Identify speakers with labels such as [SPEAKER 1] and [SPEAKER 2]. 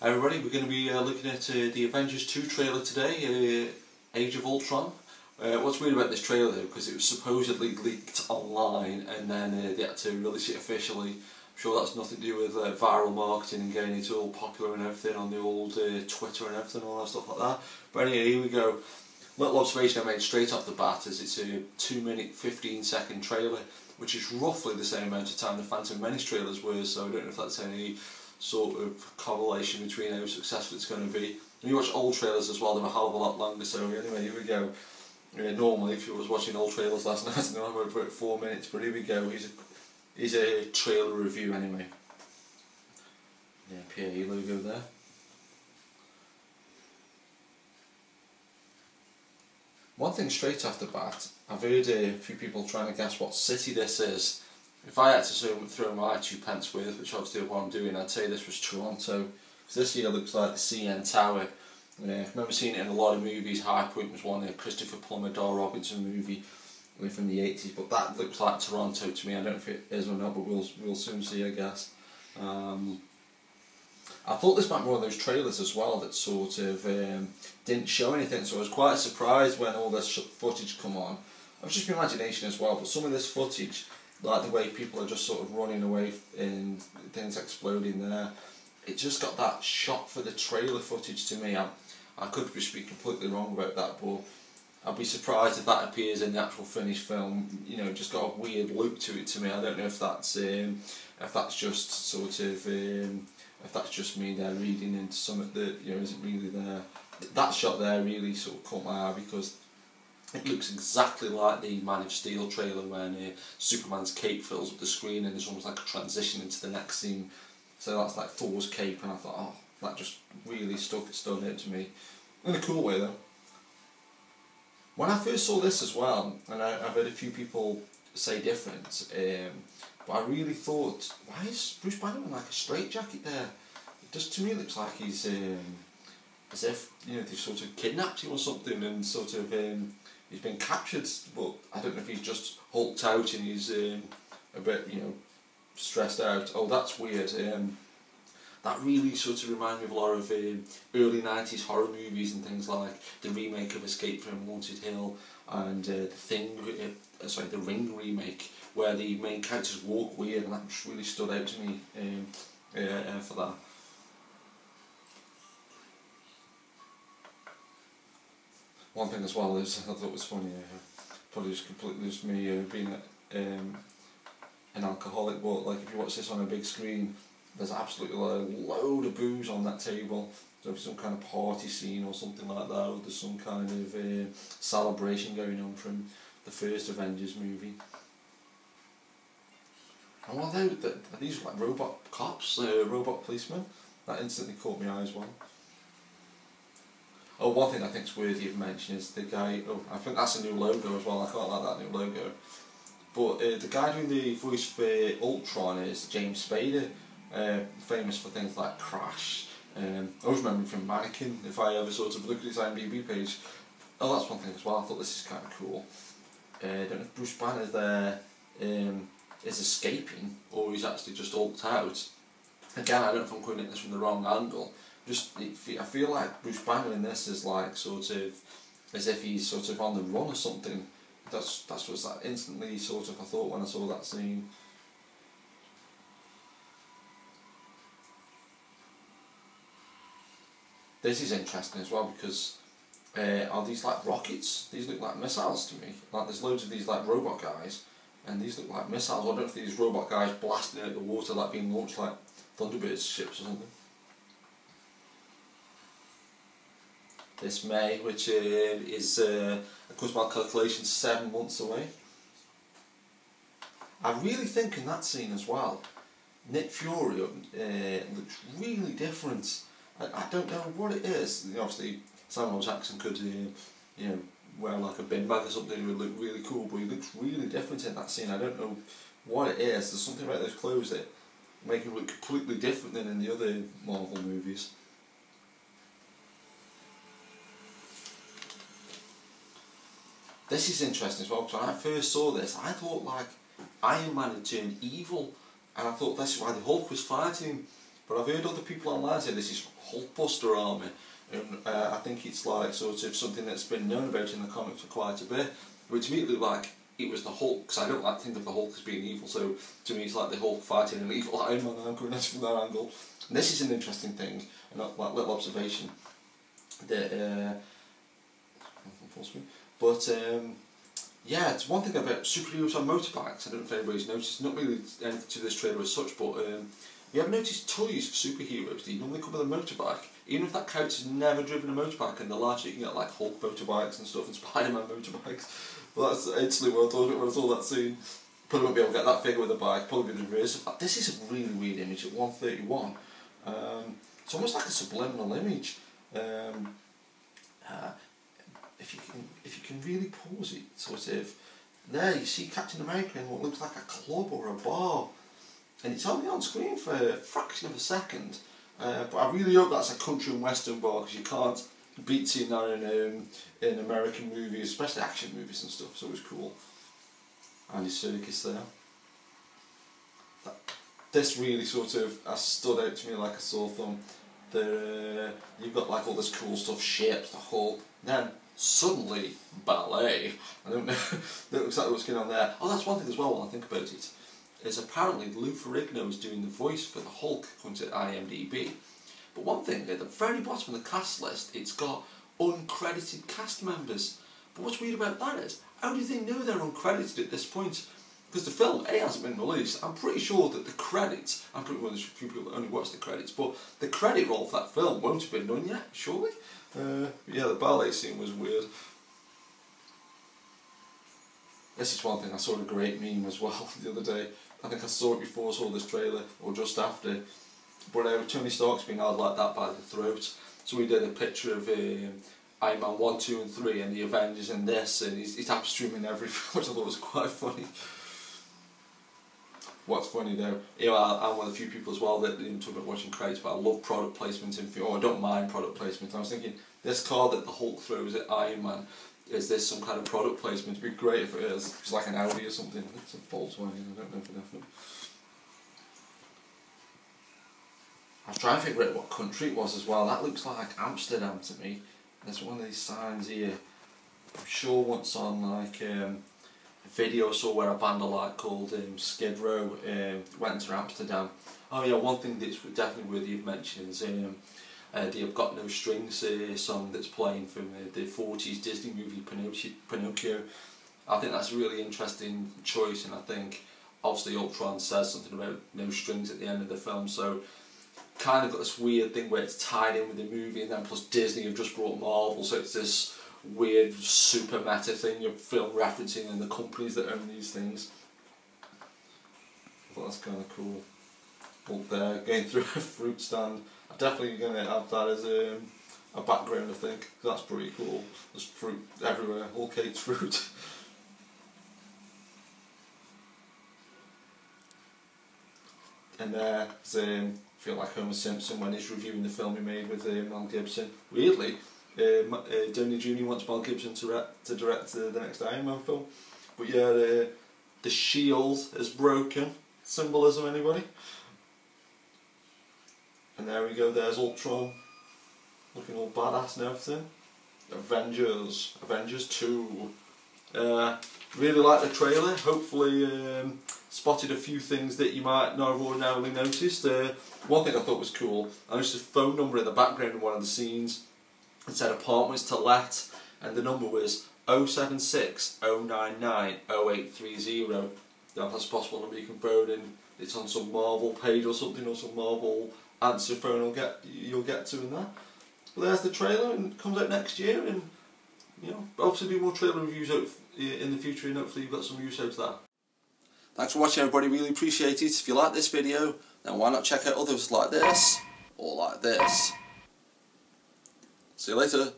[SPEAKER 1] Hi everybody, we're going to be looking at the Avengers 2 trailer today, Age of Ultron. What's weird about this trailer though, because it was supposedly leaked online and then they had to release it officially. I'm sure that's nothing to do with viral marketing and getting it all popular and everything on the old Twitter and everything, all that stuff like that. But anyway, here we go. Little observation I made straight off the bat is it's a 2-minute 15-second trailer, which is roughly the same amount of time the Phantom Menace trailers were, so I don't know if that's any sort of correlation between how successful it's going to be. When you watch old trailers as well, they're a hell of a lot longer, so anyway, here we go. Normally if you was watching old trailers last night, I know I'm about 4 minutes, but here we go. Here's a trailer review anyway. Yeah, PAE logo there. One thing straight off the bat, I've heard a few people trying to guess what city this is. If I had to throw my 2 pence worth, which obviously what I'm doing, I'd say this was Toronto. Because this here looks like the CN Tower. I remember seeing it in a lot of movies. High Point was one, a Christopher Plummer, Dal Robinson movie from the 80s. But that looks like Toronto to me. I don't know if it is or not, but we'll soon see, I guess. I thought this might be one of those trailers as well that sort of didn't show anything, so I was quite surprised when all this footage come on. It was just my imagination as well, but some of this footage, like the way people are just sort of running away and things exploding there, it just got that shot for the trailer footage to me. I could just be completely wrong about that, but I'd be surprised if that appears in the actual finished film. You know, just got a weird look to it to me. I don't know if that's just sort of if that's just me there reading into something that isn't really there. That shot there really sort of caught my eye because it looks exactly like the Man of Steel trailer when Superman's cape fills up the screen and there's almost like a transition into the next scene. So that's like Thor's cape, and I thought, oh, that just really stood out to me. In a cool way though. When I first saw this as well, and I've heard a few people say different, but I really thought, why is Bruce Banner in like a straitjacket there? It just to me looks like he's as if they've sort of kidnapped him or something, and sort of he's been captured. But I don't know if he's just hulked out and he's a bit stressed out. Oh, that's weird. That really sort of reminds me of a lot of early 90s horror movies and things like the remake of Escape from Haunted Hill and the Ring remake, where the main characters walk weird, and that just really stood out to me for that. One thing as well is I thought was funny, probably just completely just me being an alcoholic, but like if you watch this on a big screen, there's absolutely a load of booze on that table. So if it's some kind of party scene or something like that, or there's some kind of celebration going on from the first Avengers movie. And what are these like robot cops, robot policemen? That instantly caught my eye as well. Oh, one thing I think is worthy of mention is the guy. Oh, I think that's a new logo as well. I quite like that new logo. But the guy doing the voice for Ultron is James Spader, famous for things like Crash. I always remember him from Mannequin. If I ever sort of look at his IMDb page, oh, that's one thing as well. I thought this is kind of cool. I don't know if Bruce Banner there is escaping or he's actually just ulked out. Again, I don't know if I'm coming at this from the wrong angle. I feel like Bruce Banner in this is like sort of as if he's sort of on the run or something. That's what's that instantly sort of I thought when I saw that scene. This is interesting as well because are these like rockets? These look like missiles to me. Like there's loads of these like robot guys, and these look like missiles. I don't know if these robot guys blasting out the water like being launched like Thunderbirds ships or something. This May, which is according to my calculations 7 months away. I really think in that scene as well, Nick Fury looks really different. I don't know what it is. Obviously, Samuel Jackson could wear like a bin bag or something. It would look really cool, but he looks really different in that scene. I don't know what it is. There's something about those clothes that make him look completely different than in the other Marvel movies. This is interesting as well, because when I first saw this, I thought like Iron Man had turned evil, and I thought this is why the Hulk was fighting him. but I've heard other people online say this is Hulkbuster army, and I think it's like sort of something that's been known about in the comics for quite a bit, which to me it looked like it was the Hulk, because I don't like to think of the Hulk as being evil, so to me it's like the Hulk fighting an evil Iron Man, and I'm coming at it from that angle. And this is an interesting thing, and like little observation, that yeah, it's one thing about superheroes on motorbikes. I don't know if anybody's noticed, not really anything to this trailer as such, but you ever noticed toys for superheroes? They normally come with a motorbike. Even if that character's never driven a motorbike, and the larger you can get like Hulk motorbikes and stuff, and Spider-Man motorbikes. But that's instantly what I thought of it when I saw that scene. Probably won't be able to get that figure with a bike, probably the reverse of that. This is a really weird image at 131. It's almost like a subliminal image. If you can really pause it, sort of, there you see Captain America in what looks like a club or a bar, and it's only on screen for a fraction of a second. But I really hope that's a country and western bar, because you can't beat seeing that in American movies, especially action movies and stuff. So it was cool. And his circus there. This really sort of stood out to me like a sore thumb. You've got like all this cool stuff, ships, the Hulk. Then suddenly Ballet. I don't know exactly what's going on there. Oh, that's one thing as well when I think about it. Is apparently Lou Ferrigno is doing the voice for the Hulk, according to IMDb. But one thing, at the very bottom of the cast list, it's got uncredited cast members. But what's weird about that is, how do they know they're uncredited at this point? Because the film, A, hasn't been released. I'm pretty sure that the credits, I'm pretty sure there's a few people that only watch the credits, but the credit roll for that film won't have been done yet, surely? Yeah, the ballet scene was weird. This is one thing, I saw a great meme as well the other day. I think I saw it before I saw this trailer, or just after. But Tony Stark's been held like that by the throat. So we did a picture of Iron Man 1, 2 and 3 and the Avengers and this, and he's upstreaming everything, which I thought was quite funny. What's funny though, you know, I'm one of the few people as well that didn't talk about watching credits, but I love product placement in film. I don't mind product placement. I was thinking, this car that the Hulk throws at Iron Man, is this some kind of product placement? It'd be great if it is. It's like an Audi or something. It's a Volkswagen, I don't know for definite. I was trying to figure out what country it was as well. That looks like Amsterdam to me. There's one of these signs here. I'm sure once on like a video I saw where a band I like called Skid Row went to Amsterdam. Oh yeah, one thing that's definitely worthy of mentioning is the I've Got No Strings song that's playing from the 40s Disney movie Pinocchio. I think that's a really interesting choice, and I think obviously Ultron says something about no strings at the end of the film, so kind of got this weird thing where it's tied in with the movie, and then plus Disney have just brought Marvel, so it's this weird super meta thing of film referencing and the companies that own these things. I thought that's kind of cool. Up there, going through a fruit stand. I'm definitely going to have that as a background, I think. That's pretty cool. There's fruit everywhere. Hulk hates fruit. And there's I feel like Homer Simpson when he's reviewing the film he made with Mel Gibson. Weirdly, Downey Jr. wants Mel Gibson to direct the next Iron Man film. But yeah, the shield is broken. Symbolism, anybody? And there we go, there's Ultron, looking all badass and everything. Avengers 2. Really like the trailer, hopefully spotted a few things that you might not have ordinarily noticed. One thing I thought was cool, I noticed a phone number in the background in one of the scenes. It said apartments to let, and the number was 076 099 0830. That's a possible number you can phone in. It's on some Marvel page or something, or some Marvel answer phone you'll get to in that. But there's the trailer, and it comes out next year, and you know, obviously do more trailer reviews out in the future, and hopefully you've got some use out of that. Thanks for watching, everybody, really appreciate it. If you like this video, then why not check out others like this, or like this. See you later.